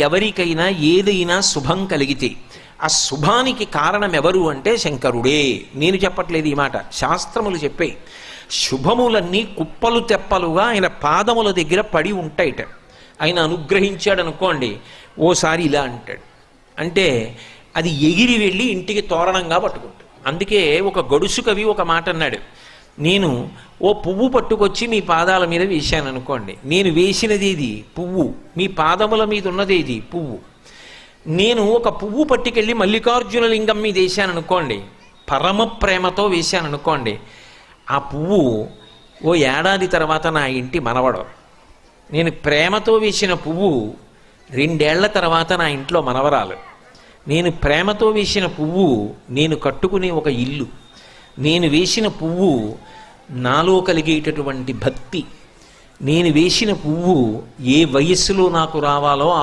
ఎవరికైనా ఏదైనా శుభం కలిగితే ఆ శుభానికి కారణం ఎవరు అంటే శంకరుడే. నేను చెప్పట్లేదు ఈ మాట, శాస్త్రములు చెప్పే. శుభములన్నీ కుప్పలు తెప్పలుగా ఆయన పాదముల దగ్గర పడి ఉంటాయిట. ఆయన అనుగ్రహించాడు అనుకోండి, ఓసారి ఇలా అంటాడు అంటే అది ఎగిరి వెళ్ళి ఇంటికి తోరణంగా పట్టుకుంటాడు. అందుకే ఒక గడుసు కవి ఒక మాట అన్నాడు, నేను ఓ పువ్వు పట్టుకొచ్చి మీ పాదాల మీద వేశాను అనుకోండి, నేను వేసినది ఇది పువ్వు, మీ పాదముల మీద ఉన్నది ఇది పువ్వు. నేను ఒక పువ్వు పట్టుకెళ్ళి మల్లికార్జున లింగం మీద వేశాను అనుకోండి, పరమ ప్రేమతో వేశాను అనుకోండి, ఆ పువ్వు ఓ ఏడాది తర్వాత నా ఇంటి మనవడు. నేను ప్రేమతో వేసిన పువ్వు 2 ఏళ్ల తర్వాత నా ఇంట్లో మనవరాలు. నేను ప్రేమతో వేసిన పువ్వు నేను కట్టుకునే ఒక ఇల్లు. నేను వేసిన పువ్వు నాలో కలిగేటటువంటి భక్తి. నేను వేసిన పువ్వు ఏ వయస్సులో నాకు రావాలో ఆ